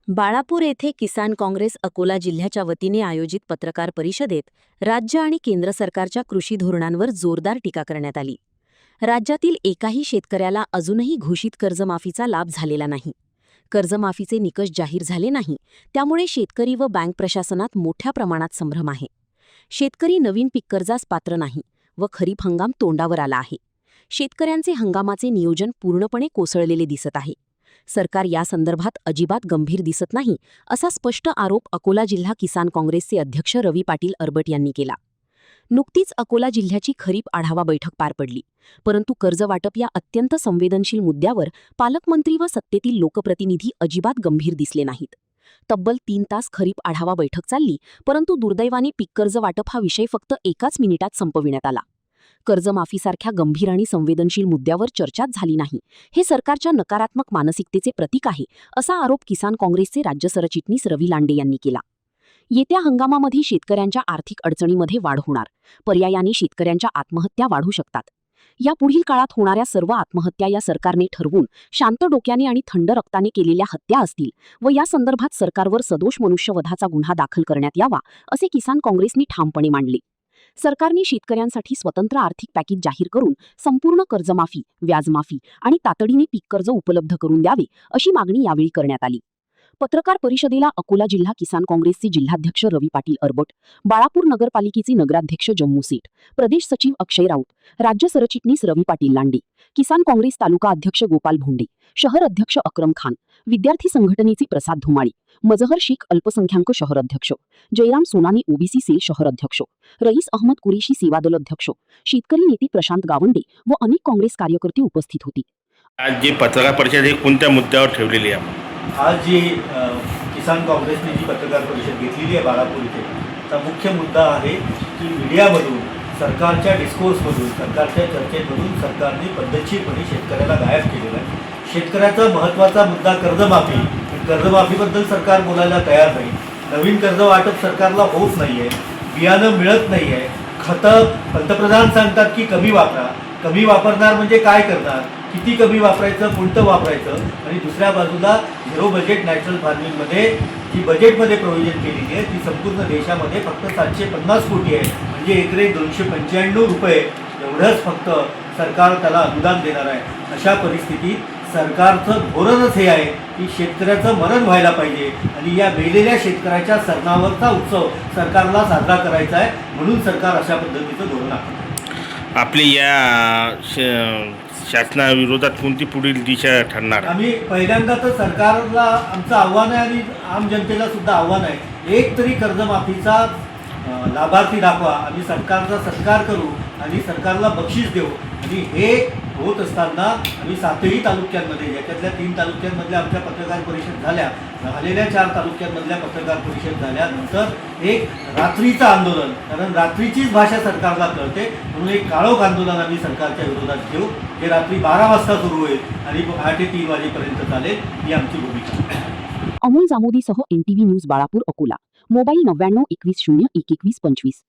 बाळापूर येथे किसान काँग्रेस अकोला जिल्ह्याच्या वतीने आयोजित पत्रकार परिषदेत राज्य आणि केंद्र सरकारच्या कृषी धोरणांवर जोरदार टीका करण्यात आली। राज्यातील एकाही शेतकऱ्याला अजूनही घोषित कर्जमाफीचा लाभ झालेला नाही। कर्जमाफीचे निकष जाहीर झाले नाही, त्यामुळे शेतकरी व बँक प्रशासनात मोठ्या प्रमाणात संभ्रम आहे। शेतकरी नवीन पीक कर्जास पात्र नाही व खरीप हंगाम तोंडावर आला आहे। शेतकऱ्यांचे हंगामाचे नियोजन पूर्णपणे कोसळलेले दिसत आहे। सरकार या संदर्भात अजिबात गंभीर दिसत नाही, असा स्पष्ट आरोप अकोला जिल्हा किसान काँग्रेसचे अध्यक्ष रवी पाटील अरबट यांनी केला। नुकतीच अकोला जिल्ह्याची खरीप आढावा बैठक पार पडली, परंतु कर्जवाटप या अत्यंत संवेदनशील मुद्द्यावर पालकमंत्री व सत्तेतील लोकप्रतिनिधी अजिबात गंभीर दिसले नाहीत। तब्बल 3 तास खरीप आढावा बैठक चालली, परंतु दुर्दैवाने पीक कर्ज वाटप हा विषय फक्त एकाच मिनिटात संपविण्यात आला। कर्जमाफीसारख्या गंभीर आणि संवेदनशील मुद्द्यावर चर्चाच झाली नाही, हे सरकारच्या नकारात्मक मानसिकतेचे प्रतीक आहे, असा आरोप किसान काँग्रेसचे राज्य सरचिटणीस रवी लांडे यांनी केला। येत्या हंगामामध्ये शेतकऱ्यांच्या आर्थिक अडचणीमध्ये वाढ होणार, पर्यायाने शेतकऱ्यांच्या आत्महत्या वाढू शकतात। या पुढील काळात होणाऱ्या सर्व आत्महत्या या सरकारने ठरवून शांत डोक्याने आणि थंड रक्ताने केलेल्या हत्या असतील व या संदर्भात सरकारवर सदोष मनुष्यवधाचा गुन्हा दाखल करण्यात यावा, असे किसान काँग्रेसने ठामपणे मांडले। सरकारने शेतकऱ्यांसाठी स्वतंत्र आर्थिक पॅकेज जाहीर करून संपूर्ण कर्जमाफी, व्याजमाफी आणि तातडीने पीक कर्ज उपलब्ध करून द्यावे, अशी मागणी यावेळी करण्यात आली। पत्रकार परिषदेला अकोला जिल्हा किसान काँग्रेसचे जिल्हाध्यक्ष रवी पाटील अरबट, बाळापूर नगरपालिकेचे नगराध्यक्ष जम्मू सेठ, प्रदेश सचिव अक्षय राऊत, राज्य सरचिटणीस रवी पाटील लांडे, किसान काँग्रेस तालुका अध्यक्ष गोपाल भोंडे, शहर अध्यक्ष अक्रम खान, विद्यार्थी संघटनेचे प्रसाद धुमाळी, मजहर शेख अल्पसंख्याक शहर अध्यक्ष, जयराम सोनानी ओबीसी सेल शहर अध्यक्ष, रईस अहमद कुरेशी सेवादल अध्यक्ष, शेतकरी नेते प्रशांत गावंडे व अनेक काँग्रेस कार्यकर्ते उपस्थित होते। आज जी पत्रकार परिषद कोणत्या मुद्द्यावर ठेवलेली आहे? आज जी किसान काँग्रेसने जी पत्रकार परिषद घेतलेली आहे बाळापूर इथे, त्याचा मुख्य मुद्दा आहे की मीडियामधून, सरकारच्या डिस्कोर्समधून, सरकारच्या चर्चेमधून सरकारने पद्धतशीरपणे शेतकऱ्याला गायब केलेला आहे। शेतकऱ्याचा महत्त्वाचा मुद्दा कर्जमाफी, कर्जमाफीबद्दल सरकार बोलायला तयार नाही। नवीन कर्ज वाटप सरकारला होत नाही आहे, बियाणं मिळत नाही आहे, खतं पंतप्रधान सांगतात की कमी वापरा, कमी वापरणार म्हणजे काय करणार, किती कमी वापरायचं, कोणतं वापरायचं, आणि दुसऱ्या बाजूला झिरो बजेट नॅचरल फार्मिंगमध्ये जी बजेटमध्ये प्रोव्हिजन केलेली आहे ती संपूर्ण देशामध्ये फक्त 750 कोटी आहे, म्हणजे एकरी 295 रुपये एवढंच फक्त सरकार त्याला अनुदान देणार आहे। अशा परिस्थितीत सरकारचं धोरणच हे आहे की शेतकऱ्याचं मरण व्हायला पाहिजे आणि या मेलेल्या शेतकऱ्याच्या सरणावरचा उत्सव सरकारला साजरा करायचा आहे, म्हणून सरकार अशा पद्धतीचं धोरण आखतं। आपली या शासनाविरोधात कोणती पुढील दिशा ठरणार? आम्ही पहिल्यांदा तर सरकारला आमचं आव्हान आहे आणि आम जनतेला सुद्धा आव्हान आहे, एक तरी कर्जमाफीचा लाभार्थी दाखवा, आम्ही सरकारचा सत्कार करू आणि सरकारला बक्षीस देऊ। आणि हे होत असताना आम्ही 7ही तालुक्यांमध्ये, याच्यातल्या 3 तालुक्यांमधल्या आमच्या पत्रकार परिषद झाल्या, राहिलेल्या 4 तालुक्यांमधल्या पत्रकार परिषद झाल्यानंतर एक रात्रीचं आंदोलन, कारण रात्रीचीच भाषा सरकारला कळते, म्हणून एक काळोख आंदोलन आम्ही सरकारच्या विरोधात घेऊ, जे रात्री 12 वाजता सुरू होईल आणि 8 ते 3 वाजेपर्यंत चालेल, ही आमची भूमिका आहे। अमोल जामोदीसह NTV news Balapur Akola, mobile 99 21 0 1 21 25।